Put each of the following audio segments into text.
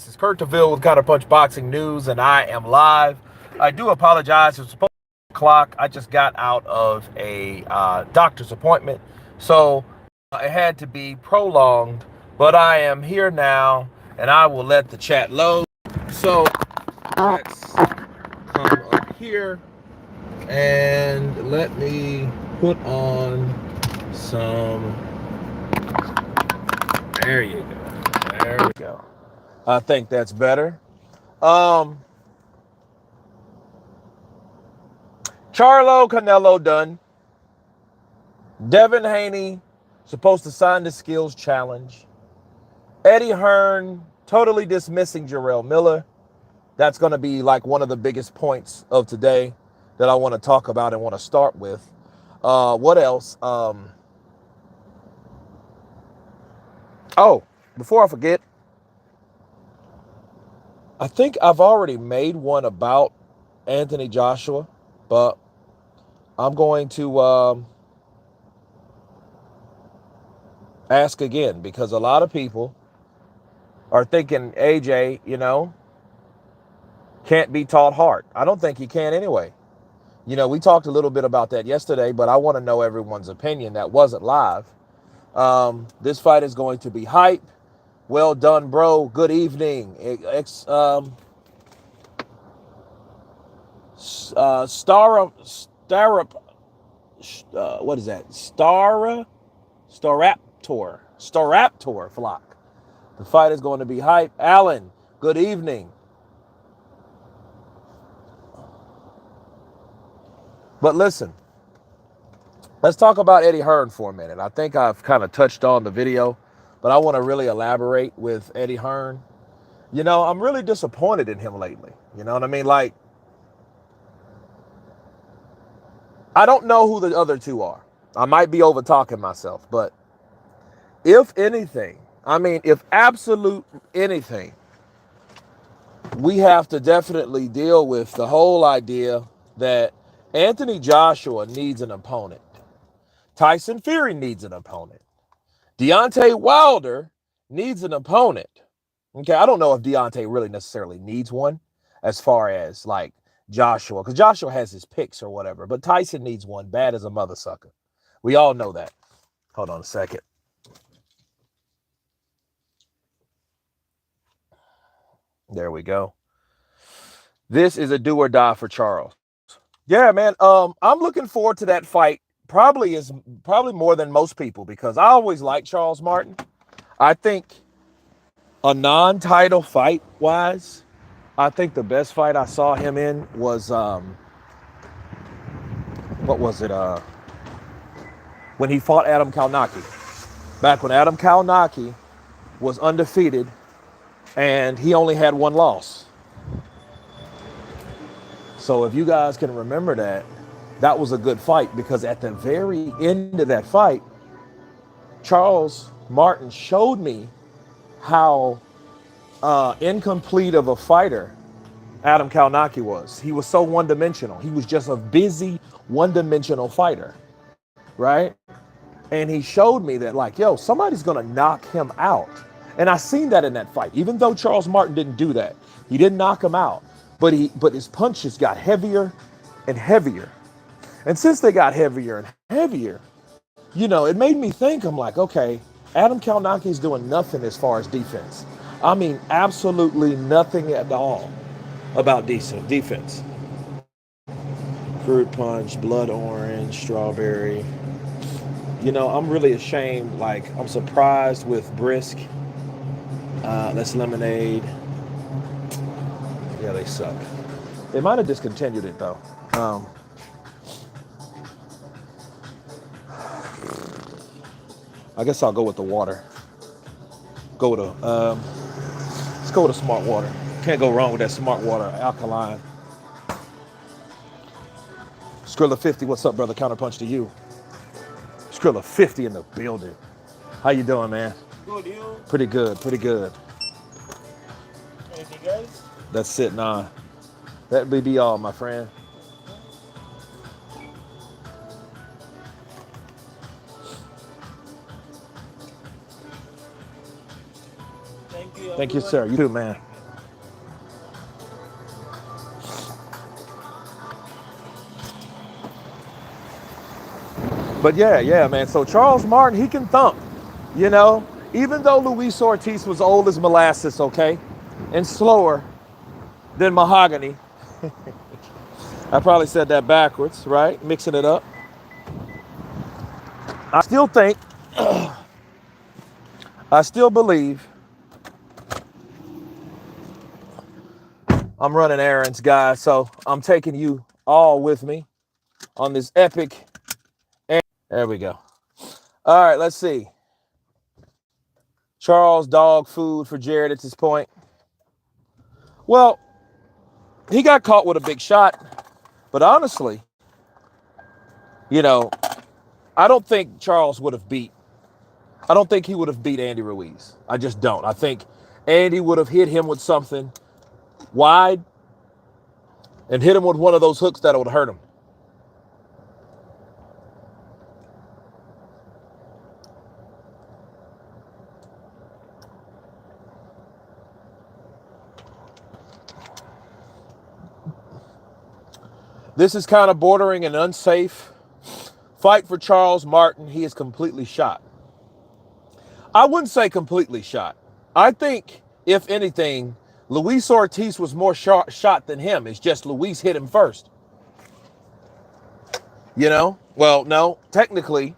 This is Kurt DeVille with Counterpunch Boxing News, and I am live. I do apologize. It was supposed to be 8 o'clock. I just got out of a doctor's appointment, so it had to be prolonged. But I am here now, and I will let the chat load. So let's come up here, and let me put on some. There you go. There we go. I think that's better. Charlo Canelo done. Devin Haney supposed to sign the skills challenge. Eddie Hearn totally dismissing Jarrell Miller. That's going to be like one of the biggest points of today that I want to talk about and want to start with. What else? Before I forget, I think I've already made one about Anthony Joshua, but I'm going to ask again because a lot of people are thinking AJ, can't be taught hard. I don't think he can anyway. We talked a little bit about that yesterday, but I want to know everyone's opinion that wasn't live. This fight is going to be hype. Well done, bro. Good evening. What is that? Staraptor flock. The fight is going to be hype. Alan, good evening. But listen, let's talk about Eddie Hearn for a minute. I think I've kind of touched on the video, but I want to really elaborate with Eddie Hearn. I'm really disappointed in him lately. You know what I mean? Like, I don't know who the other two are. I might be over talking myself, but if anything, if absolute anything, we have to definitely deal with the whole idea that Anthony Joshua needs an opponent. Tyson Fury needs an opponent. Deontay Wilder needs an opponent. Okay, I don't know if Deontay really necessarily needs one as far as like Joshua, because Joshua has his picks or whatever, but Tyson needs one bad as a mother sucker. We all know that. Hold on a second. There we go. This is a do or die for Charles. Yeah, man. I'm looking forward to that fight. Probably more than most people because I always liked Charles Martin. I think a non-title fight wise, I think the best fight I saw him in was what was it? When he fought Adam Kalnaki. Back when Adam Kalnaki was undefeated and he only had one loss. So if you guys can remember that, that was a good fight because at the very end of that fight, Charles Martin showed me how incomplete of a fighter Adam Kalnaki was. He was so one-dimensional. He was just a busy one-dimensional fighter, right? And he showed me that like, somebody's going to knock him out. And I seen that in that fight. Even though Charles Martin didn't do that, he didn't knock him out, but his punches got heavier and heavier. And since they got heavier and heavier, it made me think, I'm like, okay, Adam Kalnaki's doing nothing as far as defense. Absolutely nothing at all about defense. Fruit punch, blood orange, strawberry. I'm really ashamed. Like, I'm surprised with Brisk. That's lemonade. Yeah, they suck. They might have discontinued it, though. I guess I'll go with the water. Let's go with a Smart Water. Can't go wrong with that Smart Water, alkaline. Skrilla 50, what's up, brother? Counterpunch to you. Skrilla 50 in the building. How you doing, man? Good, you? Pretty good, pretty good. Anything else? That's it, nah. That may be all, my friend. Thank you. Thank you, sir. You too, man. But yeah, man. So Charles Martin, he can thump, you know. Even though Luis Ortiz was old as molasses, okay, and slower than mahogany. I probably said that backwards, right? Mixing it up. I still think, I still believe. I'm running errands, guys, so I'm taking you all with me on this epic. There we go. All right, let's see. Charles, dog food for Jared at this point. Well, he got caught with a big shot, but honestly, you know, I don't think Charles would have beat. I don't think he would have beat Andy Ruiz. I just don't. I think Andy would have hit him with something wide and hit him with one of those hooks that would hurt him. This is kind of bordering an unsafe fight for Charles Martin. He is completely shot. I wouldn't say completely shot. I think, if anything, Luis Ortiz was more shot than him. It's just Luis hit him first. You know? Well, no. Technically,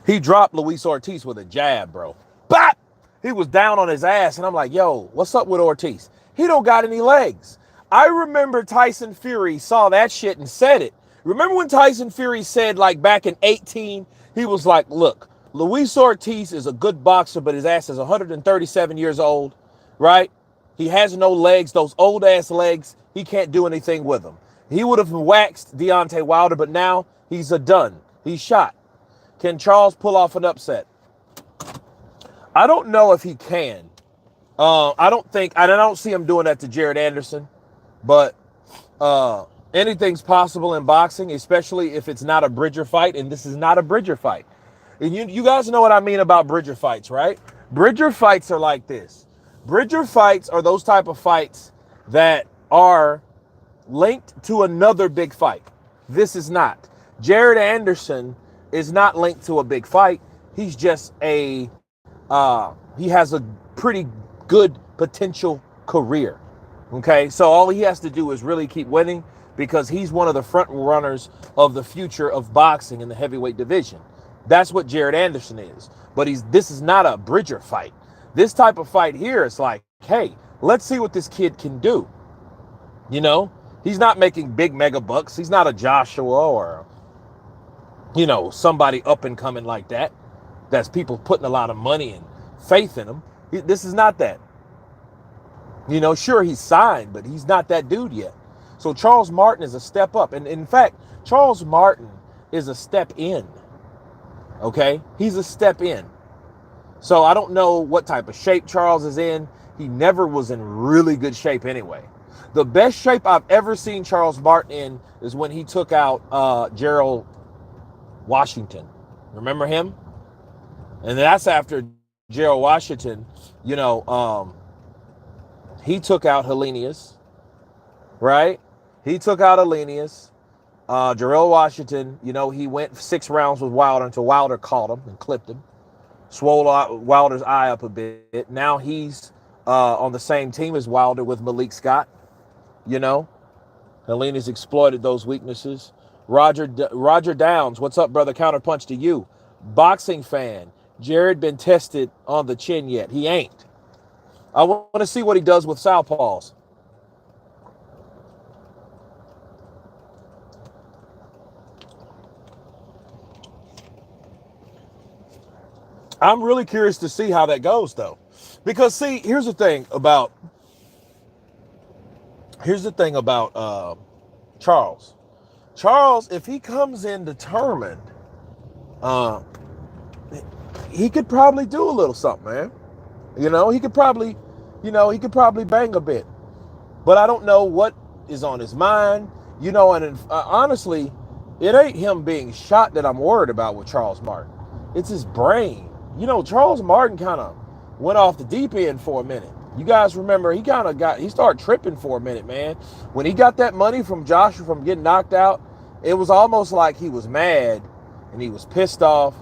he dropped Luis Ortiz with a jab, bro. Bop! He was down on his ass, and I'm like, yo, what's up with Ortiz? He don't got any legs. I remember Tyson Fury saw that shit and said it. Remember when Tyson Fury said, like, back in 18, he was like, look, Luis Ortiz is a good boxer, but his ass is 137 years old, right? He has no legs. Those old-ass legs, he can't do anything with them. He would have waxed Deontay Wilder, but now he's a done. He's shot. Can Charles pull off an upset? I don't know if he can. I don't see him doing that to Jared Anderson. But anything's possible in boxing, especially if it's not a Bridger fight, and this is not a Bridger fight. And you guys know what I mean about Bridger fights, right? Bridger fights are like this. Bridger fights are those type of fights that are linked to another big fight. This is not. Jared Anderson is not linked to a big fight. He's just he has a pretty good potential career. Okay, so all he has to do is really keep winning because he's one of the front runners of the future of boxing in the heavyweight division. That's what Jared Anderson is. But this is not a Bridger fight. This type of fight here is like, hey, let's see what this kid can do. You know, he's not making big mega bucks. He's not a Joshua or, you know, somebody up and coming like that. That's people putting a lot of money and faith in him. This is not that. You know, sure, he's signed, but he's not that dude yet. So Charles Martin is a step up. And in fact, Charles Martin is a step in. Okay? He's a step in. So I don't know what type of shape Charles is in. He never was in really good shape anyway. The best shape I've ever seen Charles Martin in is when he took out Gerald Washington. Remember him? And that's after Gerald Washington, you know, he took out Helenius, right? He took out Helenius. Jarrell Washington, you know, he went 6 rounds with Wilder until Wilder caught him and clipped him. Swole Wilder's eye up a bit. Now he's on the same team as Wilder with Malik Scott. You know, Helenius exploited those weaknesses. Roger Downs, what's up, brother? Counterpunch to you. Boxing fan. Jared been tested on the chin yet? He ain't. I want to see what he does with southpaws. I'm really curious to see how that goes, though. Because, see, here's the thing about Charles. Charles, if he comes in determined, he could probably do a little something, man. You know, he could probably bang a bit. But I don't know what is on his mind. You know, and honestly, it ain't him being shot that I'm worried about with Charles Martin. It's his brain. You know, Charles Martin kind of went off the deep end for a minute. You guys remember, he started tripping for a minute, man. When he got that money from Joshua from getting knocked out, It was almost like he was mad and he was pissed off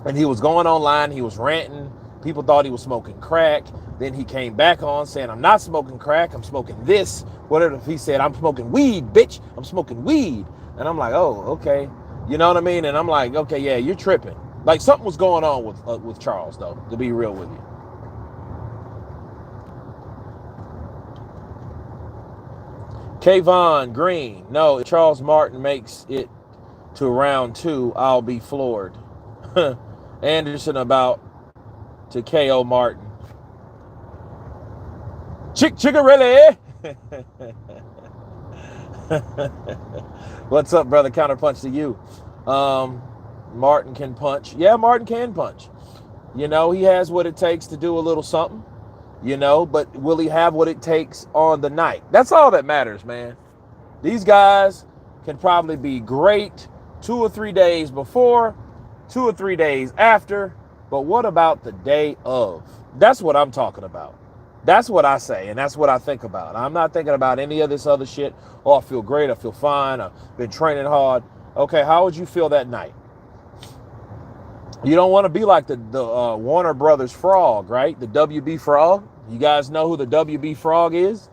and he was going online. He was ranting. People thought he was smoking crack. Then he came back on saying, I'm not smoking crack. I'm smoking this. Whatever. He said, I'm smoking weed, bitch. I'm smoking weed. And I'm like, oh, okay. You know what I mean? And I'm like, okay, yeah, you're tripping. Like something was going on with Charles, though, to be real with you. Kayvon Green. No, if Charles Martin makes it to round 2, I'll be floored. Anderson about to KO Martin. Chickarelli. What's up, brother? Counterpunch to you. Martin can punch. Yeah, Martin can punch. You know, he has what it takes to do a little something, you know, but will he have what it takes on the night? That's all that matters, man. These guys can probably be great 2 or 3 days before, 2 or 3 days after, but what about the day of? That's what I'm talking about. That's what I say, and that's what I think about. I'm not thinking about any of this other shit. Oh, I feel great. I feel fine. I've been training hard. Okay, how would you feel that night? You don't want to be like the Warner Brothers frog, right? The WB frog. You guys know who the WB frog is?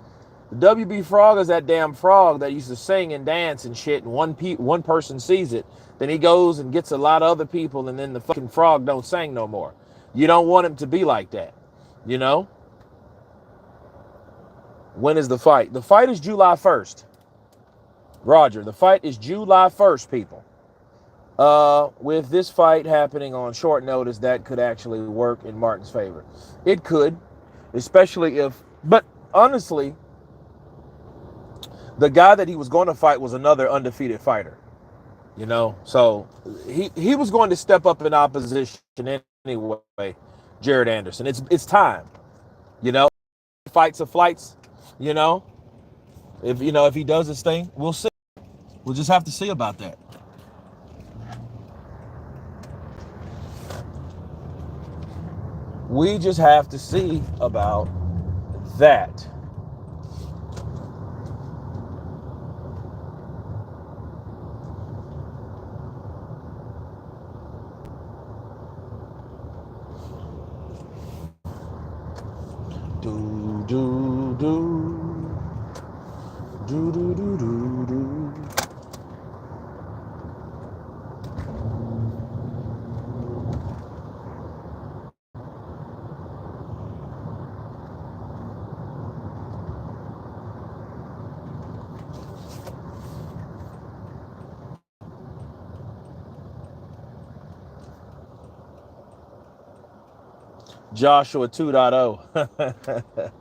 The WB frog is that damn frog that used to sing and dance and shit, and one person sees it. Then he goes and gets a lot of other people, and then the fucking frog don't sing no more. You don't want him to be like that, you know? When is the fight? The fight is July 1st. Roger, the fight is July 1st, people. With this fight happening on short notice, that could actually work in Martin's favor. It could, especially if, but honestly, the guy that he was going to fight was another undefeated fighter, you know? So he was going to step up in opposition anyway, Jared Anderson. It's time, you know? Fights of flights, you know? If he does his thing, we'll see. We'll just have to see about that. We just have to see about that. Do do do do do do do do. Joshua 2.0.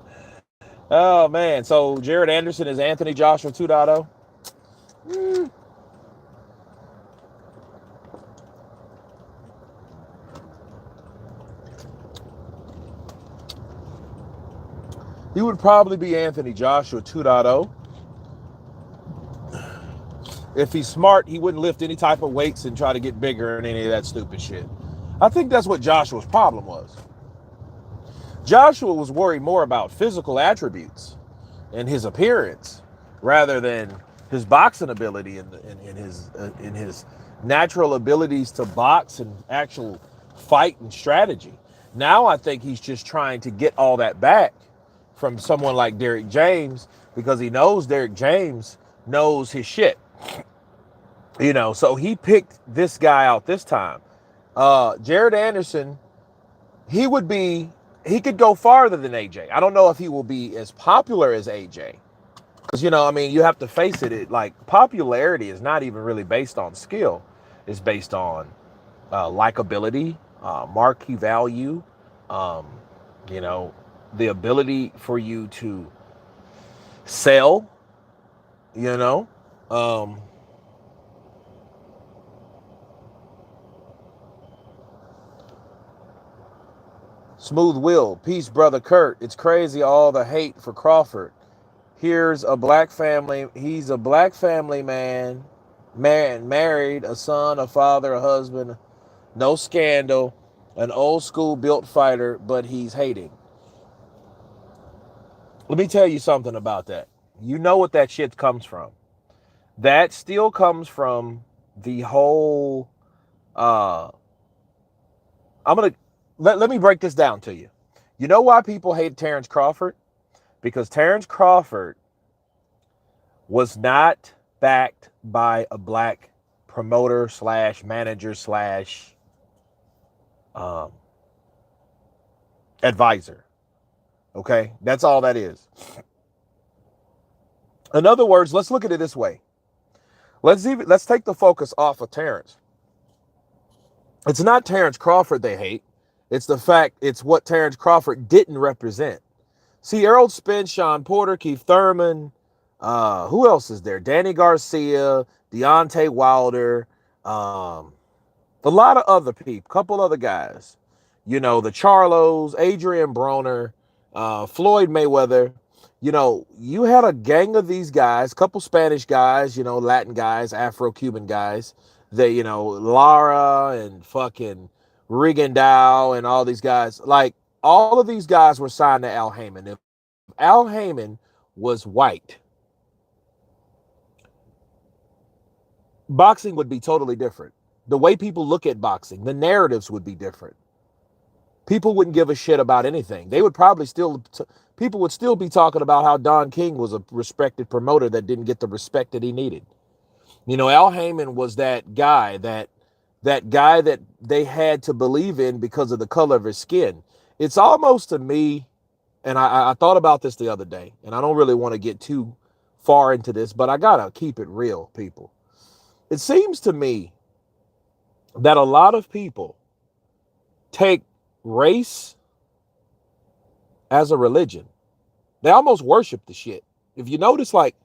Oh man, so Jared Anderson is Anthony Joshua 2.0. He would probably be Anthony Joshua 2.0. If he's smart, he wouldn't lift any type of weights and try to get bigger and any of that stupid shit. I think that's what Joshua's problem was. Joshua was worried more about physical attributes and his appearance rather than his boxing ability and in his natural abilities to box and actual fight and strategy. Now I think he's just trying to get all that back from someone like Derrick James because he knows Derrick James knows his shit. You know, so he picked this guy out this time. Jared Anderson, he could go farther than AJ. I don't know if he will be as popular as AJ. Because, you know, I mean, you have to face it. Like, popularity is not even really based on skill. It's based on likability, marquee value, you know, the ability for you to sell, you know. Smooth Will, peace, brother Kurt. It's crazy all the hate for Crawford. Here's a black family. He's a black family man, married, a son, a father, a husband, no scandal, an old school built fighter, but he's hating. Let me tell you something about that. You know what that shit comes from. That still comes from the whole uh I'm gonna let me break this down to you. You know why people hate Terrence Crawford? Because Terrence Crawford was not backed by a black promoter slash manager slash um, advisor. Okay, that's all that is. In other words, let's look at it this way. Let's take the focus off of Terrence. It's not Terrence Crawford they hate. It's what Terrence Crawford didn't represent. See, Errol Spence, Sean Porter, Keith Thurman, who else is there? Danny Garcia, Deontay Wilder, a lot of other people, couple other guys. You know, the Charlos, Adrian Broner, Floyd Mayweather. You know, you had a gang of these guys, couple Spanish guys, you know, Latin guys, Afro-Cuban guys. They, you know, Lara and fucking Rigondeaux and all these guys. Like, all of these guys were signed to Al Heyman. If Al Heyman was white, boxing would be totally different. The way people look at boxing, the narratives would be different. People wouldn't give a shit about anything. They would probably people would still be talking about how Don King was a respected promoter that didn't get the respect that he needed. You know, Al Heyman was that guy that they had to believe in because of the color of his skin. It's almost to me, and I thought about this the other day, and I don't really want to get too far into this, but I gotta keep it real, people. It seems to me that a lot of people take race as a religion. They almost worship the shit. If you notice, like,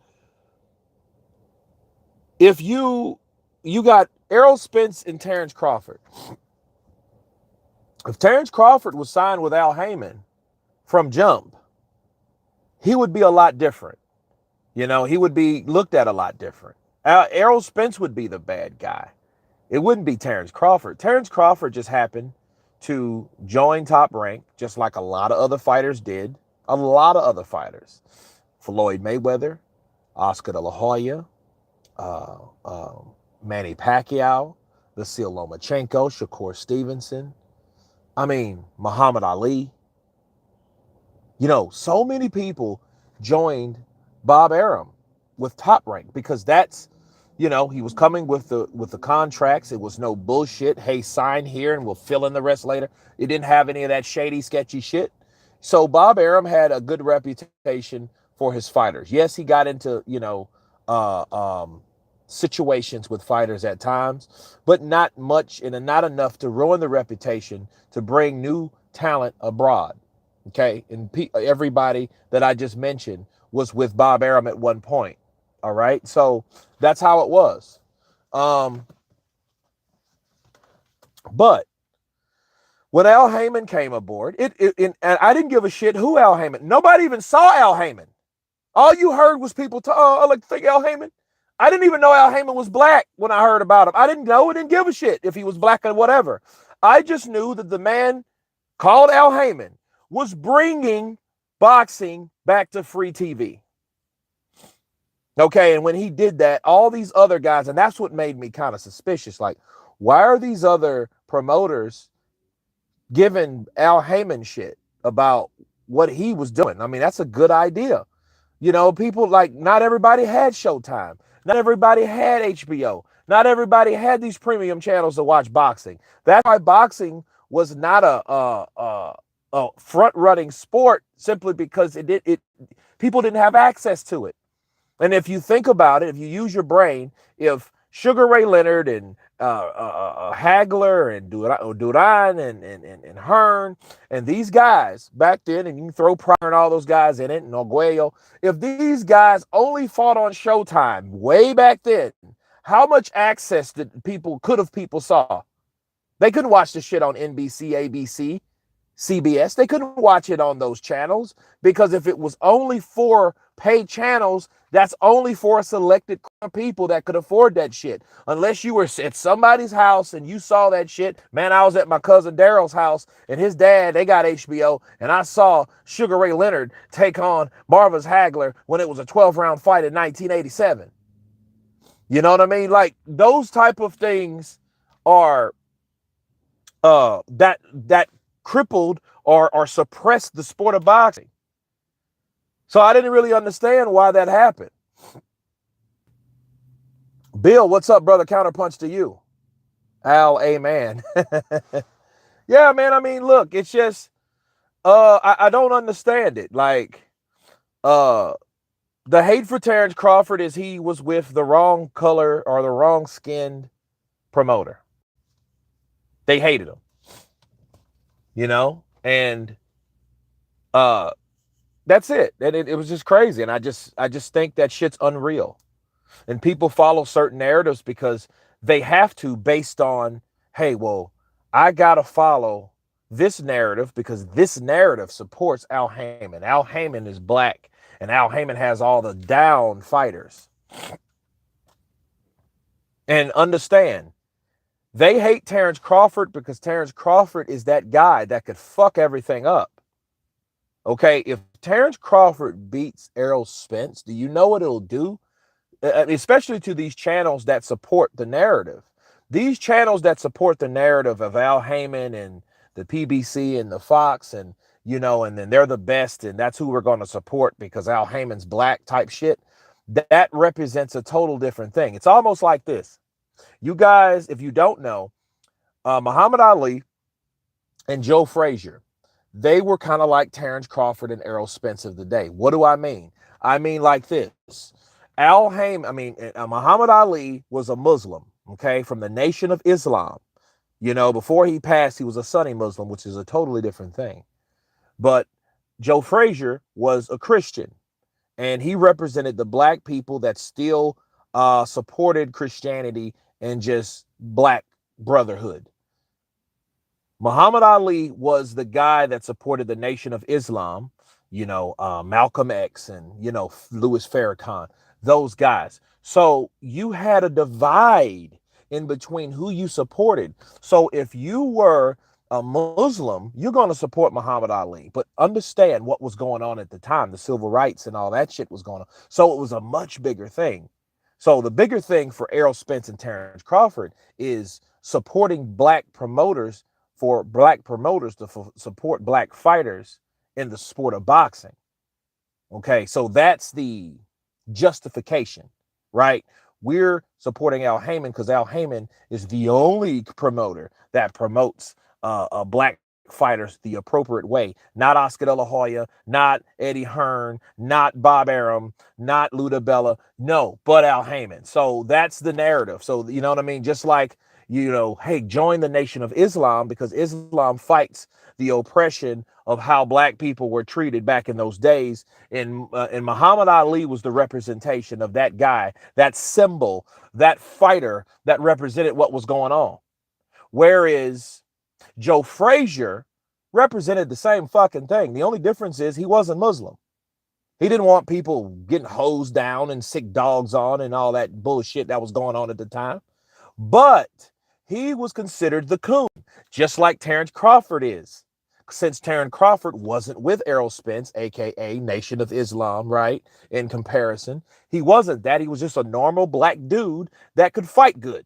if you got Errol Spence and Terrence Crawford. If Terrence Crawford was signed with Al Heyman from jump, he would be a lot different. You know, he would be looked at a lot different. Errol Spence would be the bad guy. It wouldn't be Terrence Crawford. Terrence Crawford just happened to join Top Rank, just like a lot of other fighters did. A lot of other fighters. Floyd Mayweather, Oscar De La Hoya, Manny Pacquiao, Vasyl Lomachenko, Shakur Stevenson. I mean, Muhammad Ali. You know, so many people joined Bob Arum with Top Rank because that's, you know, he was coming with the contracts. It was no bullshit. Hey, sign here and we'll fill in the rest later. It didn't have any of that shady, sketchy shit. So Bob Arum had a good reputation for his fighters. Yes, he got into, you know, situations with fighters at times, but not much and not enough to ruin the reputation to bring new talent abroad. Okay, and everybody that I just mentioned was with Bob Arum at one point. All right, so that's how it was. But when Al Heyman came aboard, and I didn't give a shit who Al Heyman. Nobody even saw Al Heyman. All you heard was people I like to think Al Heyman. I didn't even know Al Heyman was black when I heard about him. I didn't know, I didn't give a shit if he was black or whatever. I just knew that the man called Al Heyman was bringing boxing back to free TV. Okay, and when he did that, all these other guys, and that's what made me kind of suspicious. Like, why are these other promoters giving Al Heyman shit about what he was doing? I mean, that's a good idea. You know, people like, not everybody had Showtime. Not everybody had HBO. Not everybody had these premium channels to watch boxing. That's why boxing was not a front-running sport, simply because people didn't have access to it. And if you think about it, if you use your brain, if Sugar Ray Leonard and Hagler and Duran and Hearn and these guys back then, and you can throw Pryor and all those guys in it, and Arguello, if these guys only fought on Showtime way back then, how much access people saw? They couldn't watch the shit on NBC, ABC, CBS. They couldn't watch it on those channels, because if it was only for paid channels, that's only for a selected people that could afford that shit. Unless you were at somebody's house and you saw that shit. Man, I was at my cousin Daryl's house and his dad, they got HBO, and I saw Sugar Ray Leonard take on Marvis Hagler when it was a 12-round fight in 1987. You know what I mean? Like those type of things are that crippled or suppressed the sport of boxing. So I didn't really understand why that happened. Bill, what's up, brother? Counterpunch to you. Al, amen. Yeah, man. I mean, look, it's just I don't understand it. Like uh the hate for Terrence Crawford is he was with the wrong color or the wrong skinned promoter. They hated him, you know? And uh that's it. And it was just crazy. And I just think that shit's unreal. And people follow certain narratives because they have to based on, hey, well, I gotta follow this narrative because this narrative supports Al Heyman. Al Heyman is black, and Al Heyman has all the down fighters. And understand, they hate Terrence Crawford because Terrence Crawford is that guy that could fuck everything up. Okay, if Terrence Crawford beats Errol Spence, do you know what it'll do? Especially to these channels that support the narrative. These channels that support the narrative of Al Heyman and the PBC and the Fox and, you know, and then they're the best and that's who we're going to support because Al Heyman's black type shit, that represents a total different thing. It's almost like this. You guys, if you don't know, Muhammad Ali and Joe Frazier, they were kind of like Terrence Crawford and Errol Spence of the day. What do I mean? I mean like this. Muhammad Ali was a Muslim, okay, from the Nation of Islam. You know, before he passed, he was a Sunni Muslim, which is a totally different thing. But Joe Frazier was a Christian, and he represented the black people that still supported Christianity and just black brotherhood. Muhammad Ali was the guy that supported the Nation of Islam, you know, Malcolm X and, you know, Louis Farrakhan, those guys. So you had a divide in between who you supported. So if you were a Muslim, you're going to support Muhammad Ali, but understand what was going on at the time, the civil rights and all that shit was going on. So it was a much bigger thing. So the bigger thing for Errol Spence and Terrence Crawford is supporting black promoters for black promoters to support black fighters in the sport of boxing. Okay, so that's the justification, right? We're supporting Al Heyman because Al Heyman is the only promoter that promotes black fighters the appropriate way. Not Oscar De La Hoya, not Eddie Hearn, not Bob Arum, not Luda Bella. No, but Al Heyman. So that's the narrative. So, you know what I mean? Just like, you know, hey, join the Nation of Islam because Islam fights the oppression of how black people were treated back in those days. And Muhammad Ali was the representation of that guy, that symbol, that fighter that represented what was going on. Whereas Joe Frazier represented the same fucking thing. The only difference is he wasn't Muslim. He didn't want people getting hosed down and sick dogs on and all that bullshit that was going on at the time. But he was considered the coon, just like Terrence Crawford is. Since Terrence Crawford wasn't with Errol Spence, aka Nation of Islam, right? In comparison, he wasn't that. He was just a normal black dude that could fight good.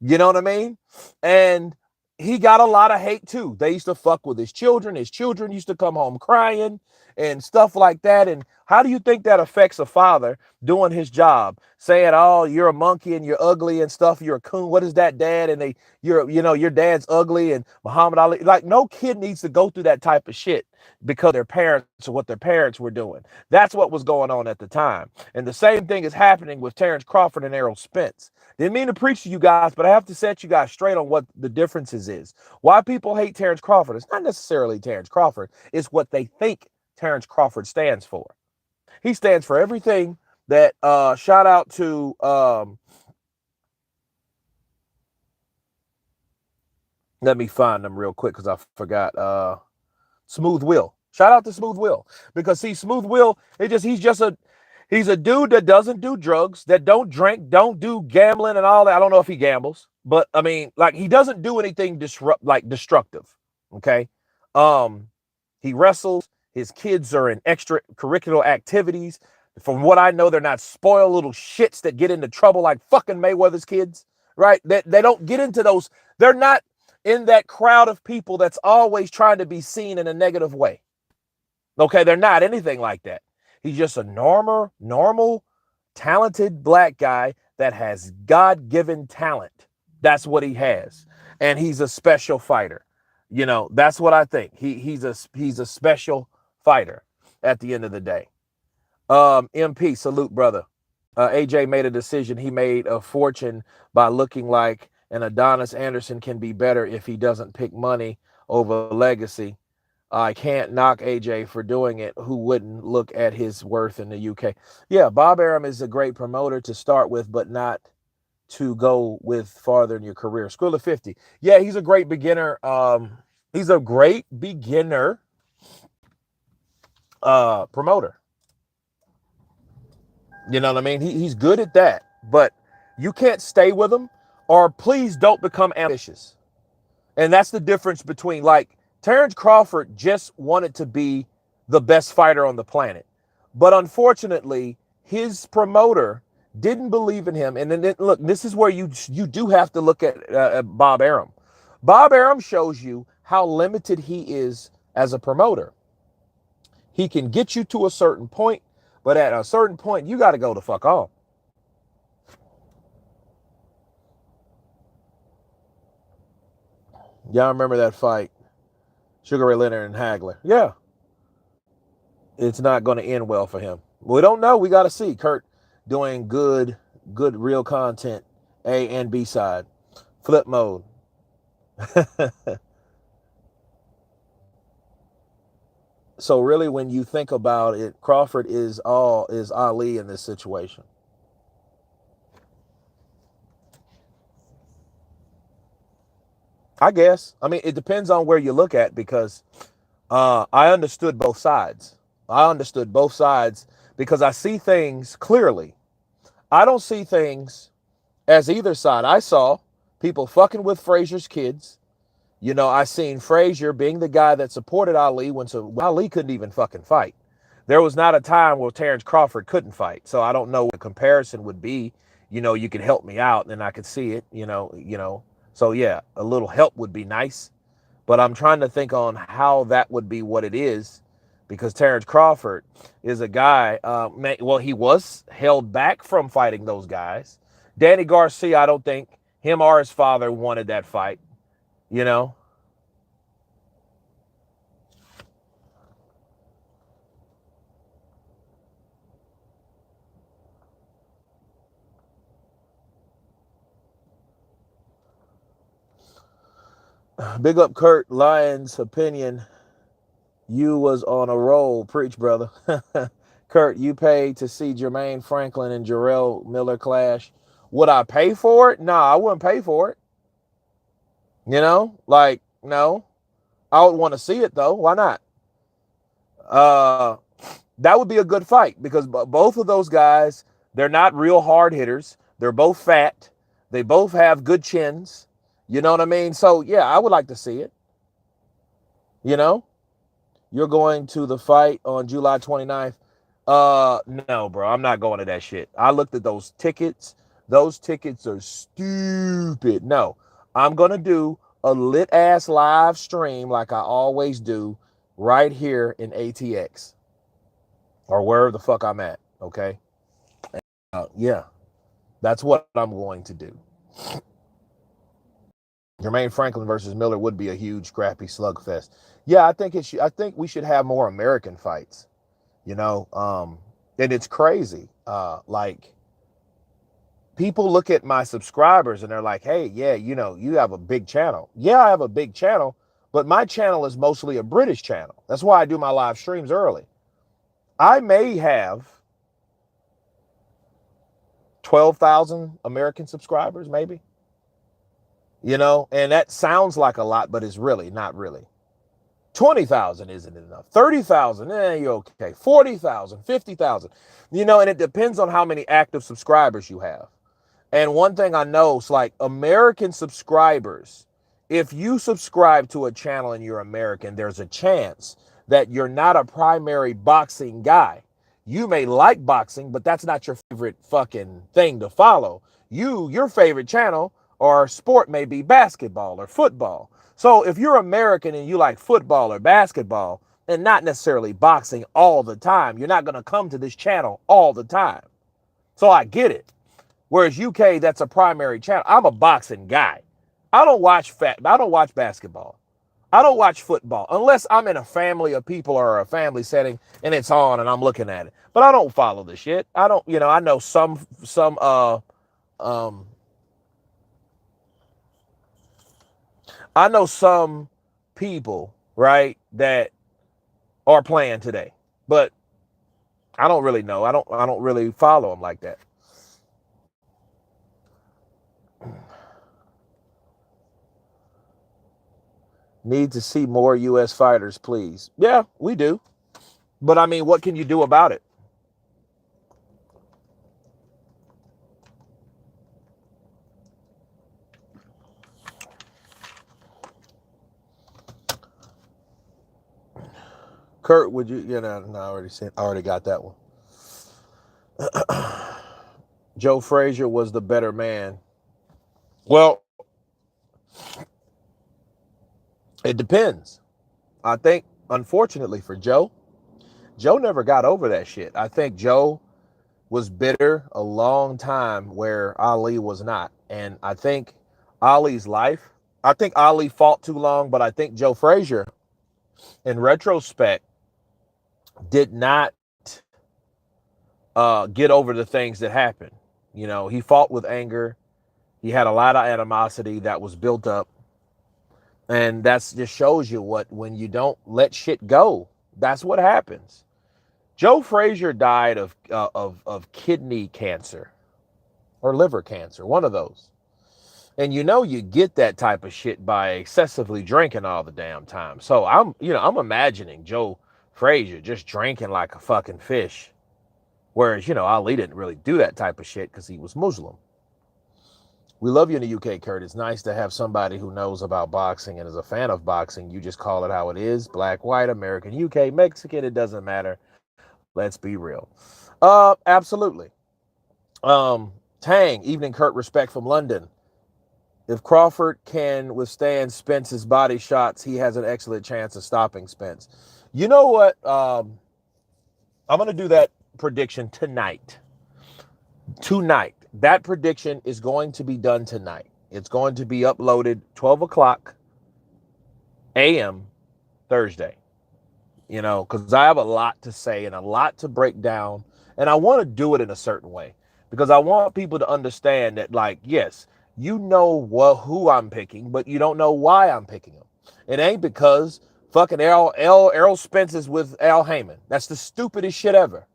You know what I mean? And he got a lot of hate too. They used to fuck with his children. His children used to come home crying and stuff like that. And how do you think that affects a father doing his job, saying, "Oh, you're a monkey and you're ugly and stuff. You're a coon. What is that, Dad?" And your dad's ugly and Muhammad Ali. Like, no kid needs to go through that type of shit because their parents or what their parents were doing. That's what was going on at the time. And the same thing is happening with Terrence Crawford and Errol Spence. Didn't mean to preach to you guys, but I have to set you guys straight on what the differences is. Why people hate Terrence Crawford? It's not necessarily Terrence Crawford. It's what they think Terrence Crawford stands for. He stands for everything that shout out to let me find them real quick because I forgot Smooth Will. Shout out to Smooth Will. Because see, Smooth Will, he's a dude that doesn't do drugs, that don't drink, don't do gambling and all that. I don't know if he gambles, but I mean, like, he doesn't do anything destructive. Okay. He wrestles. His kids are in extracurricular activities. From what I know, they're not spoiled little shits that get into trouble like fucking Mayweather's kids, right? They don't get into those. They're not in that crowd of people that's always trying to be seen in a negative way. Okay, they're not anything like that. He's just a normal, talented black guy that has God-given talent. That's what he has. And he's a special fighter. You know, that's what I think. He's a special fighter at the end of the day. MP, salute, brother. AJ made a decision. He made a fortune by looking like an Adonis Anderson can be better if he doesn't pick money over legacy. I can't knock AJ for doing it. Who wouldn't look at his worth in the UK? Yeah, Bob Arum is a great promoter to start with, but not to go with farther in your career. School of 50. Yeah, he's a great beginner. He's a great beginner promoter. You know what I mean? He's good at that, but you can't stay with him, or please don't become ambitious. And that's the difference between, like, Terrence Crawford just wanted to be the best fighter on the planet. But unfortunately, his promoter didn't believe in him. And then, look, this is where you do have to look at Bob Arum. Bob Arum shows you how limited he is as a promoter. He can get you to a certain point, but at a certain point, you got to go the fuck off. Y'all remember that fight? Sugar Ray Leonard and Hagler. Yeah. It's not going to end well for him. We don't know. We got to see. Kurt doing good real content. A and B side. Flip mode. So really, when you think about it, Crawford is Ali in this situation. I guess. I mean, it depends on where you look at, because I understood both sides. I understood both sides because I see things clearly. I don't see things as either side. I saw people fucking with Frazier's kids. You know, I seen Frazier being the guy that supported Ali when Ali couldn't even fucking fight. There was not a time where Terrence Crawford couldn't fight. So I don't know what the comparison would be. You know, you could help me out and I could see it, you know. So yeah, a little help would be nice. But I'm trying to think on how that would be what it is, because Terrence Crawford is a guy, well, he was held back from fighting those guys. Danny Garcia, I don't think him or his father wanted that fight, you know. Big up Kurt Lyons' opinion. You was on a roll. Preach, brother. Kurt, you paid to see Jermaine Franklin and Jarrell Miller clash. Would I pay for it? Nah, I wouldn't pay for it. You know, like, no. I would want to see it, though. Why not? That would be a good fight, because both of those guys, they're not real hard hitters. They're both fat. They both have good chins. You know what I mean? So, yeah, I would like to see it. You know? You're going to the fight on July 29th. No, bro, I'm not going to that shit. I looked at those tickets. Those tickets are stupid. No, I'm going to do a lit ass live stream like I always do right here in ATX or wherever the fuck I'm at. Okay. Yeah, that's what I'm going to do. Jermaine Franklin versus Miller would be a huge, crappy slugfest. Yeah, I think we should have more American fights. You know, and it's crazy. Like, people look at my subscribers and they're like, "Hey, yeah, you know, you have a big channel." Yeah, I have a big channel, but my channel is mostly a British channel. That's why I do my live streams early. I may have 12,000 American subscribers, maybe. You know, and that sounds like a lot, but it's really not really. 20,000 isn't enough. 30,000, you're okay. 40,000, 50,000. You know, and it depends on how many active subscribers you have. And one thing I know is, like, American subscribers, if you subscribe to a channel and you're American, there's a chance that you're not a primary boxing guy. You may like boxing, but that's not your favorite fucking thing to follow. Your favorite channel or sport may be basketball or football. So if you're American and you like football or basketball and not necessarily boxing all the time, you're not going to come to this channel all the time. So I get it. Whereas UK, that's a primary channel. I'm a boxing guy. I don't watch basketball. I don't watch football unless I'm in a family of people or a family setting and it's on and I'm looking at it. But I don't follow the shit. I don't, I know um I know some people, right, that are playing today. But I don't really know. I don't really follow them like that. Need to see more US fighters, please. Yeah, we do. But I mean, what can you do about it? Kurt, would you, no, I already got that one. Joe Frazier was the better man. Well, it depends. I think, unfortunately for Joe never got over that shit. I think Joe was bitter a long time where Ali was not. And I think I think Ali fought too long, but I think Joe Frazier, in retrospect, did not get over the things that happened. He fought with anger. He had a lot of animosity that was built up. And that's just shows you when you don't let shit go, that's what happens. Joe Frazier died of kidney cancer or liver cancer, one of those. And you get that type of shit by excessively drinking all the damn time. So I'm imagining Joe Frazier just drinking like a fucking fish. Whereas, Ali didn't really do that type of shit because he was Muslim. We love you in the UK, Kurt. It's nice to have somebody who knows about boxing and is a fan of boxing. You just call it how it is. Black, white, American, UK, Mexican, it doesn't matter. Let's be real. Absolutely. Tang, evening, Kurt. Respect from London. If Crawford can withstand Spence's body shots, he has an excellent chance of stopping Spence. You know what? I'm going to do that prediction tonight. Tonight. That prediction is going to be done tonight. It's going to be uploaded 12 o'clock a.m. Thursday. Because I have a lot to say and a lot to break down. And I want to do it in a certain way. Because I want people to understand that, like, yes, who I'm picking, but you don't know why I'm picking them. It ain't because fucking Errol Spence is with Al Heyman. That's the stupidest shit ever.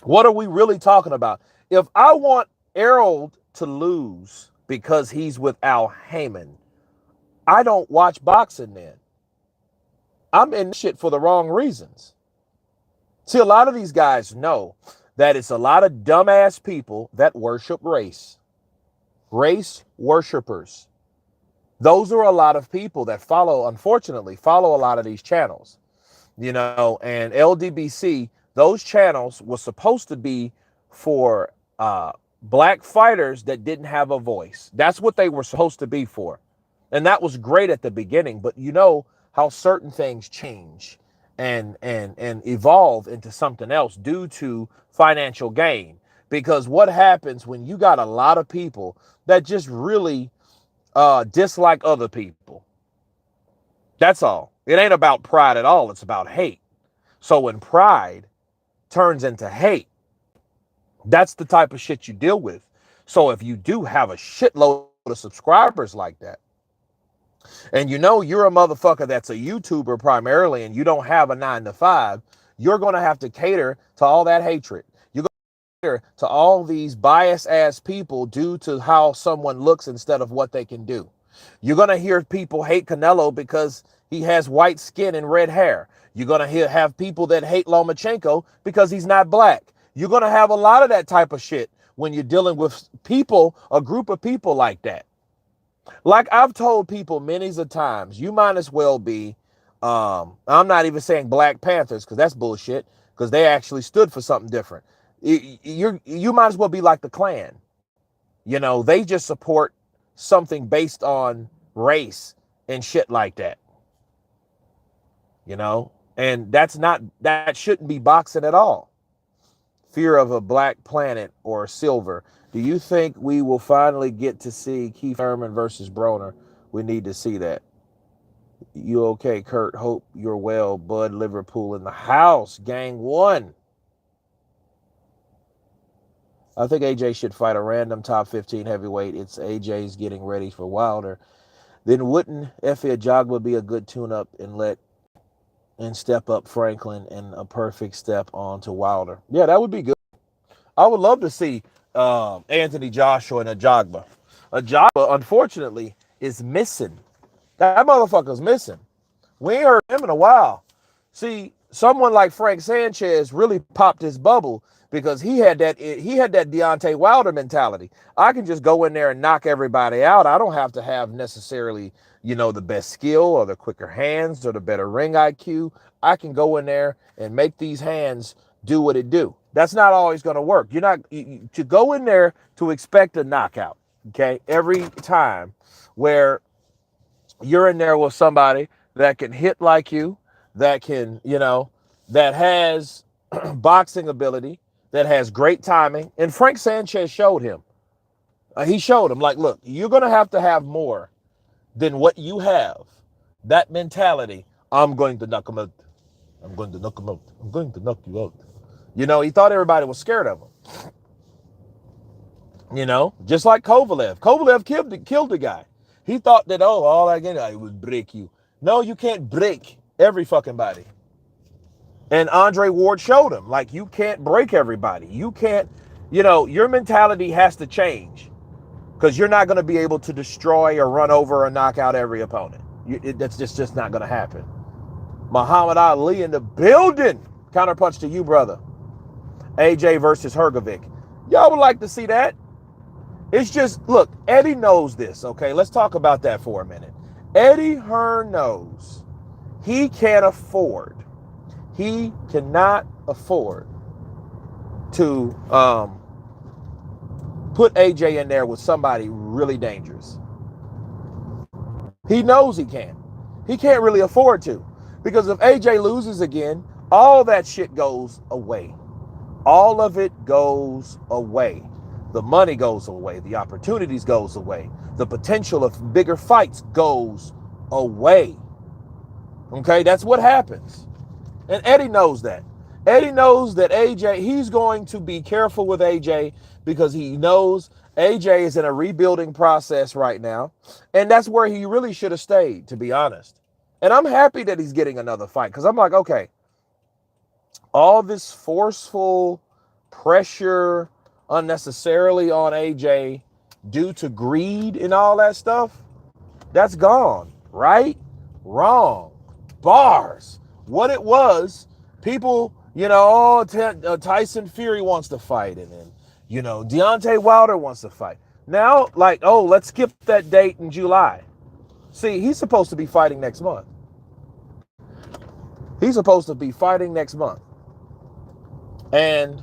What are we really talking about? If I want Errol to lose because he's with Al Heyman, I don't watch boxing then. I'm in shit for the wrong reasons. See, a lot of these guys know that it's a lot of dumbass people that worship race. Race worshipers. Those are a lot of people that unfortunately, follow a lot of these channels. And LDBC, those channels were supposed to be for black fighters that didn't have a voice. That's what they were supposed to be for. And that was great at the beginning, but how certain things change and evolve into something else due to financial gain. Because what happens when you got a lot of people that just really dislike other people? That's all. It ain't about pride at all. It's about hate. So when pride turns into hate, that's the type of shit you deal with. So if you do have a shitload of subscribers like that, and you're a motherfucker that's a YouTuber primarily, and you don't have a 9-to-5, you're going to have to cater to all that hatred. You're going to cater to all these bias-ass people due to how someone looks instead of what they can do. You're going to hear people hate Canelo because he has white skin and red hair. You're going to have people that hate Lomachenko because he's not black. You're going to have a lot of that type of shit when you're dealing with people, a group of people like that. Like I've told people many a times, you might as well be I'm not even saying Black Panthers because that's bullshit. Because they actually stood for something different. You might as well be like the Klan. They just support something based on race and shit like that. And that shouldn't be boxing at all. Fear of a black planet or silver. Do you think we will finally get to see Keith Thurman versus Broner? We need to see that. You okay, Kurt? Hope you're well. Bud Liverpool in the house. Gang one. I think AJ should fight a random top 15 heavyweight. It's AJ's getting ready for Wilder. Then wouldn't Efe Ajagba be a good tune-up and step up Franklin and a perfect step on to Wilder? Yeah, that would be good. I would love to see Anthony Joshua and Ajagba. Ajagba, unfortunately, is missing. That motherfucker's missing. We ain't heard him in a while. See, someone like Frank Sanchez really popped his bubble because he had that Deontay Wilder mentality. I can just go in there and knock everybody out. I don't have to have necessarily, the best skill or the quicker hands or the better ring IQ. I can go in there and make these hands do what it do. That's not always going to work. You're not to go in there to expect a knockout, okay? Every time where you're in there with somebody that can hit like you, that can, that has boxing ability, that has great timing. And Frank Sanchez showed him. He showed him, like, look, you're going to have more than what you have. That mentality, I'm going to knock him out. I'm going to knock him out. I'm going to knock you out. He thought everybody was scared of him. Just like Kovalev. Kovalev killed the guy. He thought that, all I would break you. No, you can't break every fucking body. And Andre Ward showed him, like, you can't break everybody. You can't, your mentality has to change because you're not going to be able to destroy or run over or knock out every opponent. That's just not going to happen. Muhammad Ali in the building. Counterpunch to you, brother. AJ versus Hergovic. Y'all would like to see that. It's just, look, Eddie knows this, okay? Let's talk about that for a minute. Eddie Hearn knows he cannot afford to put AJ in there with somebody really dangerous. He knows he can't. He can't really afford to. Because if AJ loses again, all that shit goes away. All of it goes away. The money goes away. The opportunities goes away. The potential of bigger fights goes away. Okay, that's what happens. And Eddie knows that. Eddie knows that AJ, he's going to be careful with AJ because he knows AJ is in a rebuilding process right now. And that's where he really should have stayed, to be honest. And I'm happy that he's getting another fight because I'm like, okay, all this forceful pressure unnecessarily on AJ due to greed and all that stuff, that's gone. Right? Wrong. Bars. What it was, people, Tyson Fury wants to fight, and then, Deontay Wilder wants to fight. Now, like, let's skip that date in July. See, he's supposed to be fighting next month. He's supposed to be fighting next month. And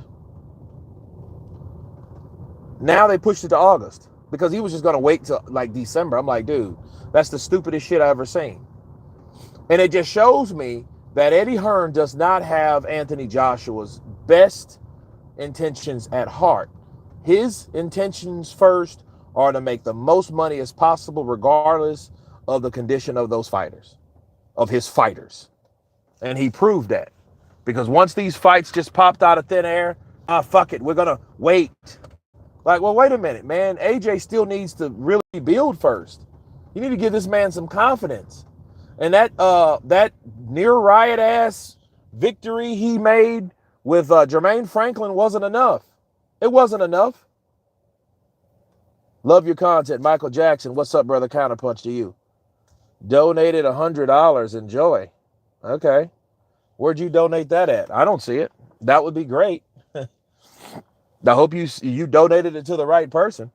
now they pushed it to August because he was just going to wait till like December. I'm like, dude, that's the stupidest shit I've ever seen. And it just shows me that Eddie Hearn does not have Anthony Joshua's best intentions at heart. His intentions first are to make the most money as possible, regardless of the condition of those fighters, of his fighters. And he proved that. Because once these fights just popped out of thin air, fuck it, we're going to wait. Like, well, wait a minute, man. AJ still needs to really build first. You need to give this man some confidence. And that near riot ass victory he made with Jermaine Franklin wasn't enough. It wasn't enough. Love your content, Michael Jackson. What's up, brother? Counterpunch to you. Donated $100. Enjoy. Okay. Where'd you donate that at? I don't see it. That would be great. I hope you donated it to the right person.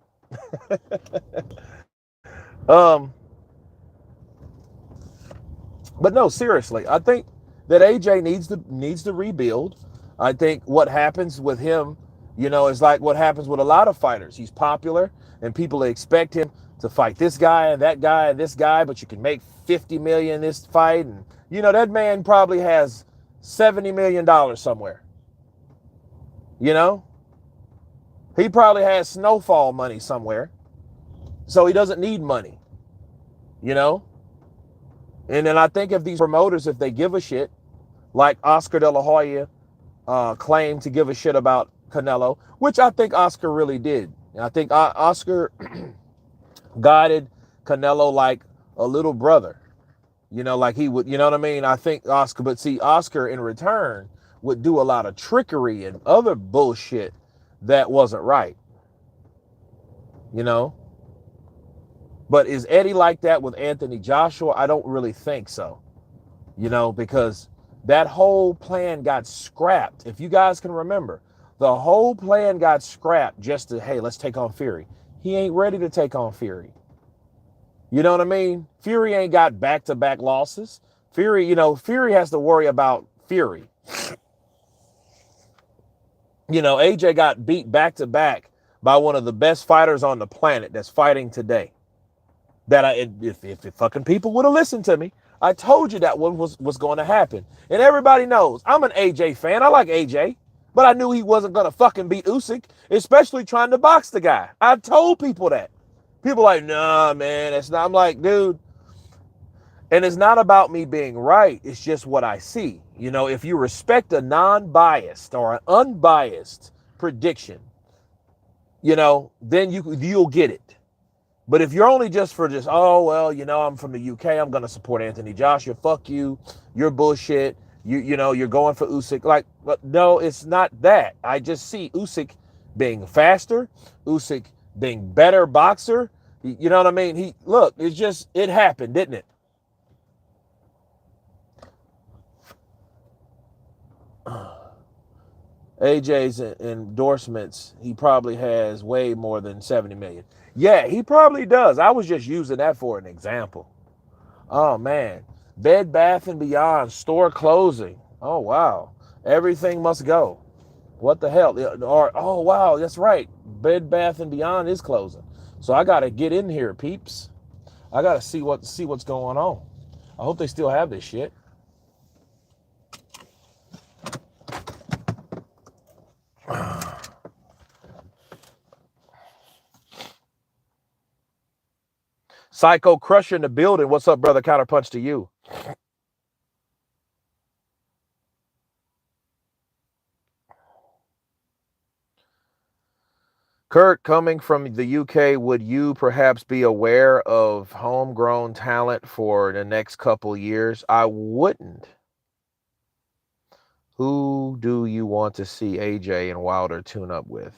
But no, seriously, I think that AJ needs to rebuild. I think what happens with him, is like what happens with a lot of fighters. He's popular, and people expect him to fight this guy and that guy and this guy, but you can make 50 million in this fight, and that man probably has $70 million somewhere. You know, he probably has snowfall money somewhere, so he doesn't need money. You know, and then I think if these promoters, if they give a shit, like Oscar De La Hoya claimed to give a shit about Canelo, which I think Oscar really did. And I think Oscar guided Canelo like a little brother, like he would, you know what I mean? I think Oscar, but see, Oscar in return would do a lot of trickery and other bullshit that wasn't right, you know? But is Eddie like that with Anthony Joshua? I don't really think so, because that whole plan got scrapped. If you guys can remember, the whole plan got scrapped just to, hey, let's take on Fury. He ain't ready to take on Fury. You know what I mean? Fury ain't got back-to-back losses. Fury has to worry about Fury. AJ got beat back-to-back by one of the best fighters on the planet that's fighting today. If fucking people would have listened to me, I told you that one was going to happen. And everybody knows I'm an AJ fan. I like AJ, but I knew he wasn't going to fucking beat Usyk, especially trying to box the guy. I told people that. People like, nah, man, it's not. I'm like, dude, and it's not about me being right. It's just what I see. If you respect a non-biased or an unbiased prediction, then you'll get it. But if you're only just oh, well, I'm from the UK, I'm going to support Anthony Joshua. Fuck you. You're bullshit. You're going for Usyk. Like, no, it's not that. I just see Usyk being faster, Usyk being better boxer. You know what I mean? It happened, didn't it? AJ's endorsements, he probably has way more than 70 million. Yeah, he probably does. I was just using that for an example. Oh, man. Bed Bath & Beyond store closing. Oh, wow. Everything must go. What the hell? Or, oh, wow, that's right. Bed Bath & Beyond is closing. So I got to get in here, peeps. I got to see what's going on. I hope they still have this shit. Psycho Crusher in the building. What's up, brother? Counterpunch to you. Kurt, coming from the UK, would you perhaps be aware of homegrown talent for the next couple years? I wouldn't. Who do you want to see AJ and Wilder tune up with?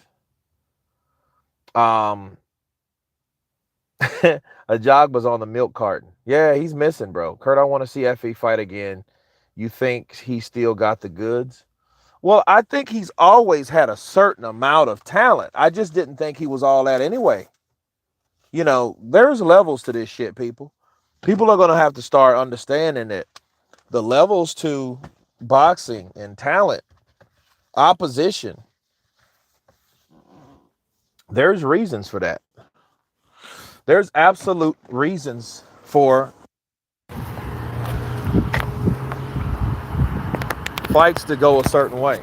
Ajagba's on the milk carton. Yeah, he's missing, bro. Kurt, I want to see Effie fight again. You think he still got the goods? Well, I think he's always had a certain amount of talent. I just didn't think he was all that anyway. There's levels to this shit, people. People are going to have to start understanding that the levels to boxing and talent, opposition, there's reasons for that. There's absolute reasons for fights to go a certain way.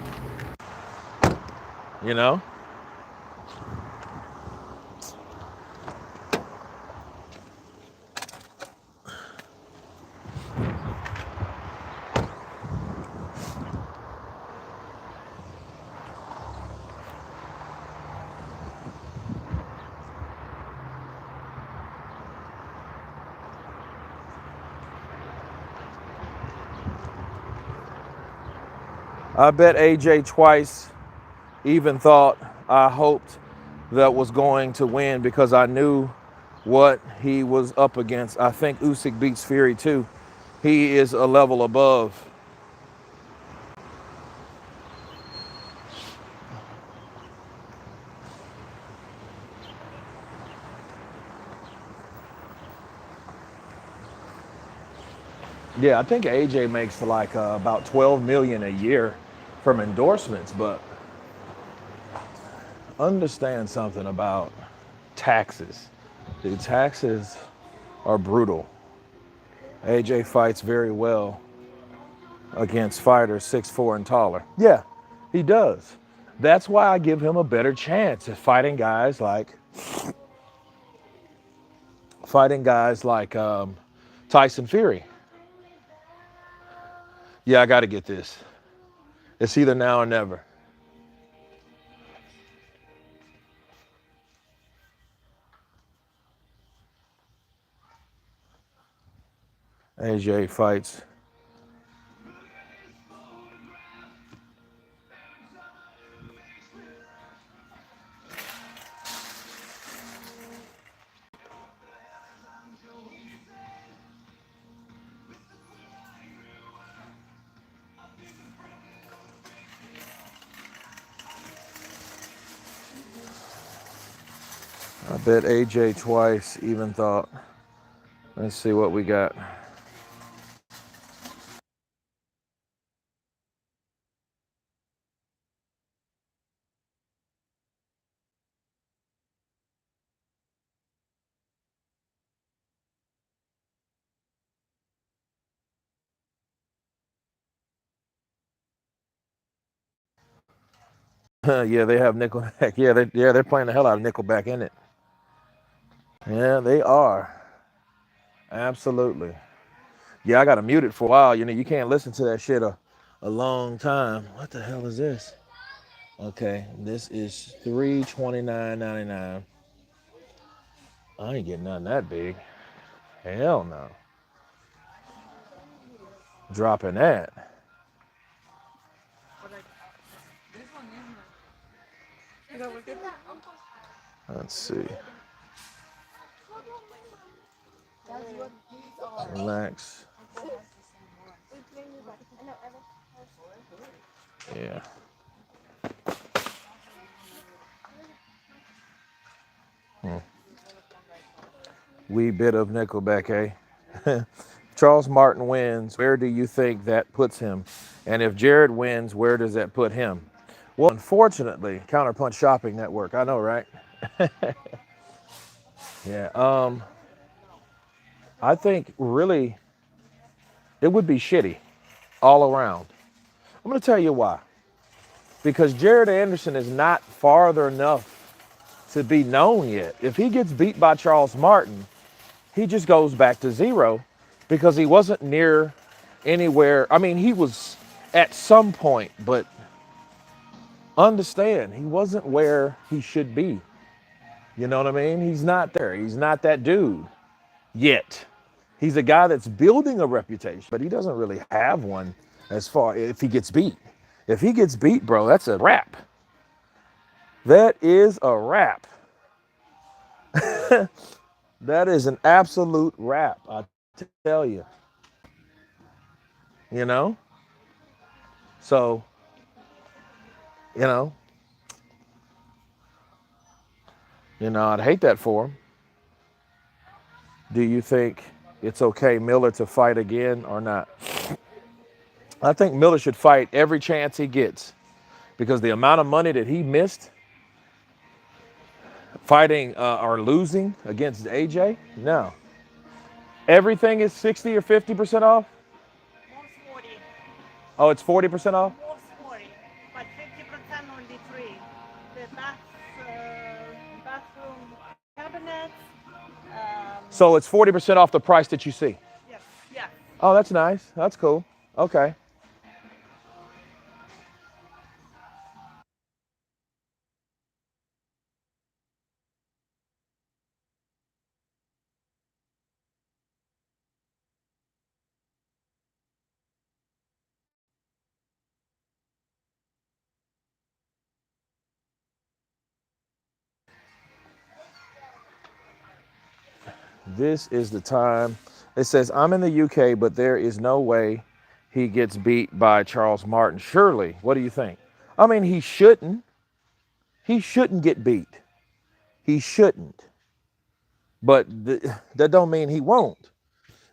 I bet AJ twice even thought I hoped that was going to win because I knew what he was up against. I think Usyk beats Fury too. He is a level above. Yeah, I think AJ makes like about 12 million a year from endorsements, but understand something about taxes. The taxes are brutal. AJ fights very well against fighters 6'4" and taller. Yeah, he does. That's why I give him a better chance at fighting guys like Tyson Fury. Yeah, I got to get this. It's either now or never. AJ fights. I bet AJ twice, even thought. Let's see what we got. Yeah, they have Nickelback. Yeah, they're playing the hell out of Nickelback in it. Yeah, they are. Absolutely. Yeah, I got to mute it for a while. You know, you can't listen to that shit a long time. What the hell is this? Okay, this is 329.99. I ain't getting nothing that big. Hell no. Dropping that. Let's see. Relax. Yeah. Hmm. Wee bit of Nickelback, eh? Charles Martin wins. Where do you think that puts him? And if Jared wins, where does that put him? Well, unfortunately, Counterpunch Shopping Network. I know, right? Yeah. I think really it would be shitty all around. I'm going to tell you why. Because Jared Anderson is not farther enough to be known yet. If he gets beat by Charles Martin, he just goes back to zero because he wasn't near anywhere. I mean, he was at some point, but understand, he wasn't where he should be. You know what I mean? He's not there. He's not that dude yet. He's a guy that's building a reputation, but he doesn't really have one as far if he gets beat. If he gets beat, bro, that's a wrap. That is a wrap. That is an absolute wrap, I tell you. You know? So, you know, I'd hate that for him. Do you think it's okay Miller to fight again or not? I think Miller should fight every chance he gets because the amount of money that he missed fighting or losing against AJ, no. Everything is 60 or 50% off? Most 40. Oh, it's 40% off? Most 40. But 50% only free. The bathroom cabinets. So it's 40% off the price that you see? Yes, yes. Oh, that's nice. That's cool. Okay. This is the time. It says, I'm in the UK, but there is no way he gets beat by Charles Martin. Surely. What do you think? I mean, he shouldn't. He shouldn't get beat. He shouldn't. But that don't mean he won't.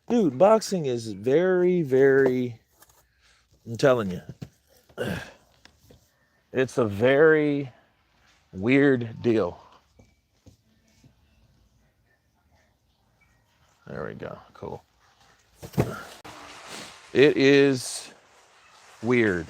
Dude, boxing is very, very, I'm telling you, it's a very weird deal. There we go. Cool. It is weird.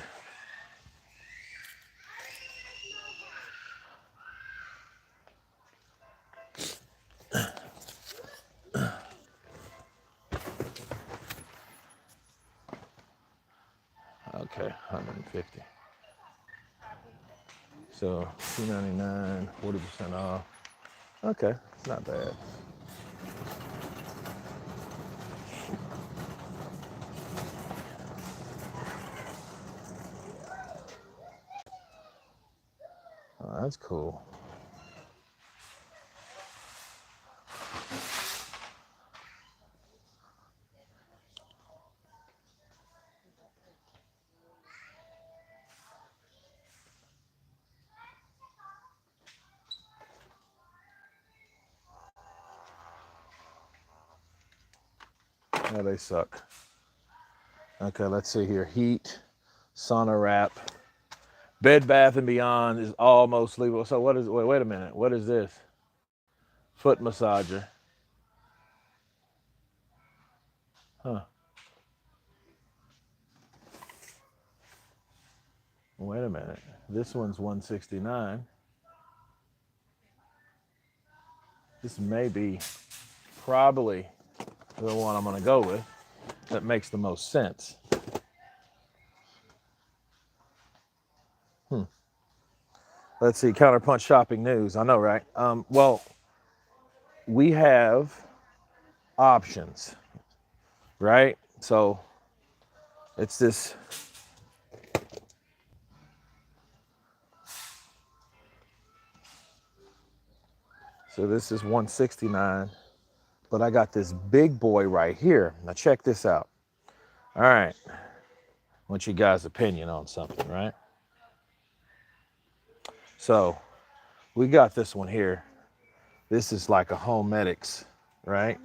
Okay, 150. So $2.99, 40% off. Okay, it's not bad. Oh, that's cool. Yeah, they suck. Okay, let's see here. Heat, sauna wrap, Bed Bath and Beyond is almost legal. So what is? Wait a minute. What is this? Foot massager. Huh. Wait a minute. This one's 169. This may be probably the one I'm gonna go with. That makes the most sense. Let's see. Counterpunch shopping news. I know, right? Well, we have options, right? So it's this. So this is 169, but I got this big boy right here. Now check this out. All right. I want you guys' opinion on something, right? So we got this one here. This is like a Homedics, right?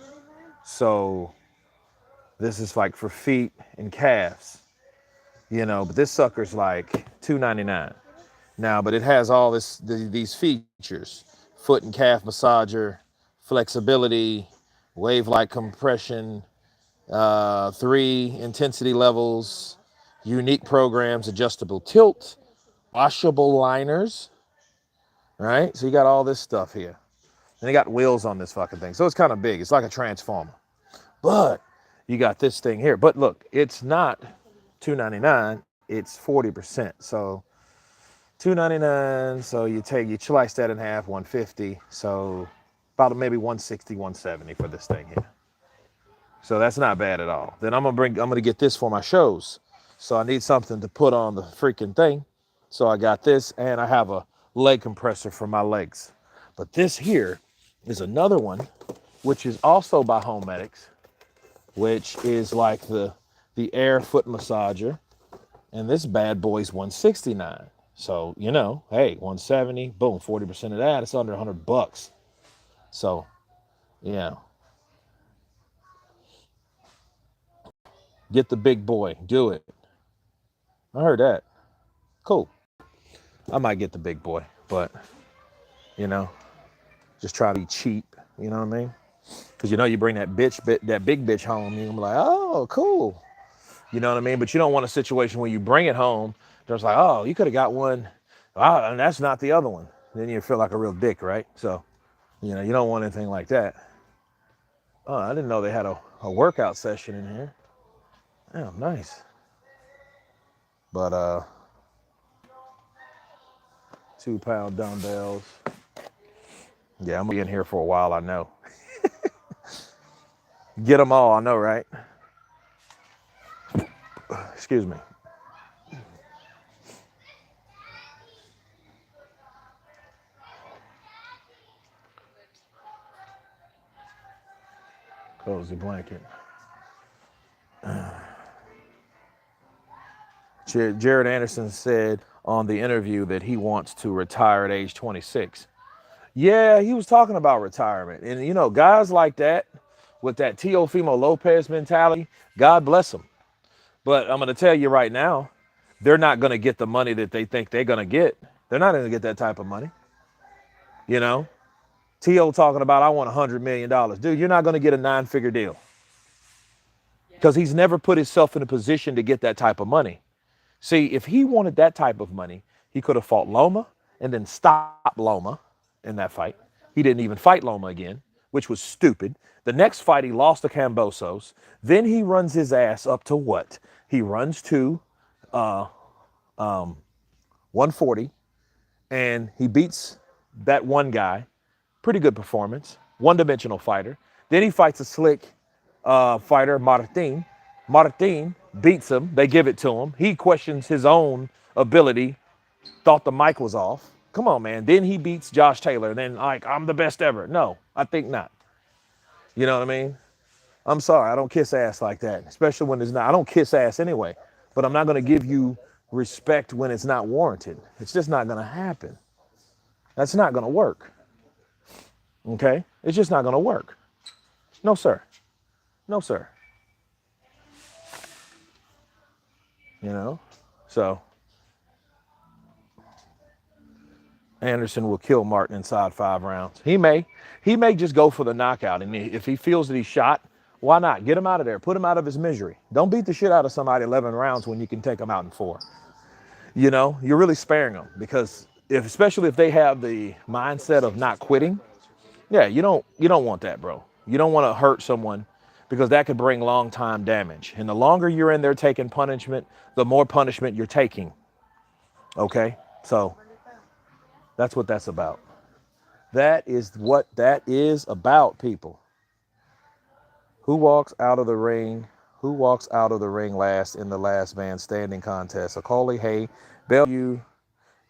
So this is like for feet and calves, but this sucker's like $2.99. Now, but it has all these features: foot and calf massager, flexibility, wave-like compression, 3 intensity levels, unique programs, adjustable tilt, washable liners, right? So you got all this stuff here. And they got wheels on this fucking thing. So it's kind of big. It's like a transformer. But you got this thing here. But look, it's not $2.99, it's 40%. So $2.99, so you slice that in half, 150. So about maybe 160, 170 for this thing here. So that's not bad at all. Then I'm gonna get this for my shows. So I need something to put on the freaking thing. So I got this, and I have a leg compressor for my legs. But this here is another one, which is also by Homedics, which is like the air foot massager. And this bad boy's 169. So, hey, 170, boom, 40% of that, it's under $100. So, yeah. Get the big boy. Do it. I heard that. Cool. I might get the big boy, but, just try to be cheap. You know what I mean? Because, you bring that big bitch home, you're going to be like, oh, cool. You know what I mean? But you don't want a situation where you bring it home, there's like, oh, you could have got one, and that's not the other one. Then you feel like a real dick, right? So, you don't want anything like that. Oh, I didn't know they had a workout session in here. Oh, nice. But 2-pound dumbbells. Yeah, I'm gonna be in here for a while, I know. Get them all, I know, right? Excuse me. Cozy blanket. Jared Anderson said on the interview that he wants to retire at age 26. Yeah, he was talking about retirement. And, guys like that, with that Teofimo Lopez mentality, God bless them. But I'm going to tell you right now, they're not going to get the money that they think they're going to get. They're not going to get that type of money. You know, T.O. talking about, I want $100 million. Dude, you're not going to get a 9-figure deal because he's never put himself in a position to get that type of money. See, if he wanted that type of money, he could have fought Loma and then stopped Loma in that fight. He didn't even fight Loma again, which was stupid. The next fight, he lost to Cambosos. Then he runs his ass up to what? He runs to 140, and he beats that one guy. Pretty good performance. One-dimensional fighter. Then he fights a slick fighter, Martin. Martin beats him. They give it to him. He questions his own ability. Thought the mic was off. Come on, man. Then he beats Josh Taylor. Then, like, I'm the best ever. No, I think not. You know what I mean? I'm sorry. I don't kiss ass like that, especially when it's not. I don't kiss ass anyway, but I'm not going to give you respect when it's not warranted. It's just not going to happen. That's not going to work. Okay? It's just not going to work. No, sir. No, sir. You know? So Anderson will kill Martin inside 5 rounds. He may just go for the knockout. And if he feels that he's shot, why not? Get him out of there. Put him out of his misery. Don't beat the shit out of somebody 11 rounds when you can take them out in 4. You know, you're really sparing them because especially if they have the mindset of not quitting, yeah, you don't want that, bro. You don't want to hurt someone because that could bring long time damage. And the longer you're in there taking punishment, the more punishment you're taking. Okay? So that's what that's about. That is what that is about, people. Who walks out of the ring? Who walks out of the ring last in the last man standing contest? Akoli, Hay, Bellevue,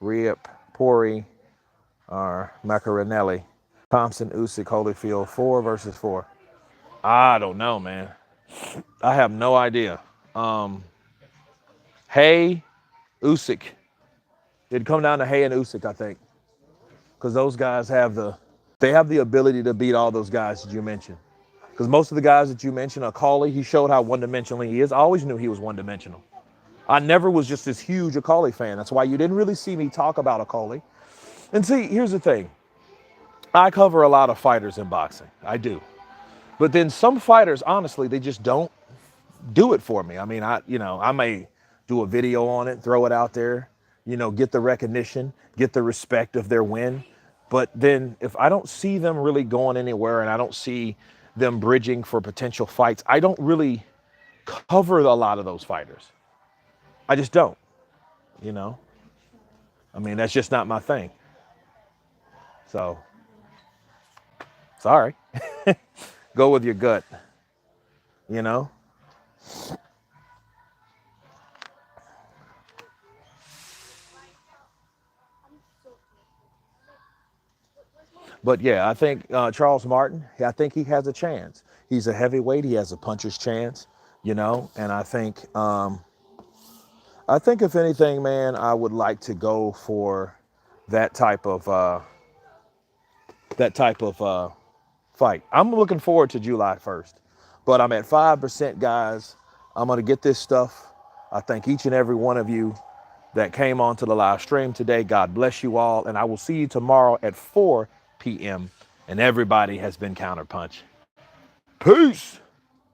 Riep, Pori, or Macarinelli, Thompson, Usyk, Holyfield, 4 versus 4. I don't know, man. I have no idea. Hay, Usyk. It'd come down to Hay and Usyk, I think, because those guys have the ability to beat all those guys that you mentioned. Because most of the guys that you mentioned, Akali, he showed how one-dimensional he is. I always knew he was one-dimensional. I never was just this huge Akali fan. That's why you didn't really see me talk about Akali. And see, here's the thing. I cover a lot of fighters in boxing. I do. But then some fighters, honestly, they just don't do it for me. I mean, I may do a video on it, throw it out there, get the recognition, get the respect of their win. But then if I don't see them really going anywhere and I don't see them bridging for potential fights, I don't really cover a lot of those fighters. I just don't, I mean, that's just not my thing. So, sorry. Go with your gut, But yeah, I think Charles Martin, I think he has a chance. He's a heavyweight. He has a puncher's chance, and I think if anything, man, I would like to go for that type of fight. I'm looking forward to July 1st, but I'm at 5%, guys. I'm going to get this stuff. I thank each and every one of you that came on to the live stream today. God bless you all. And I will see you tomorrow at 4 p.m. And everybody has been Counterpunch. Peace.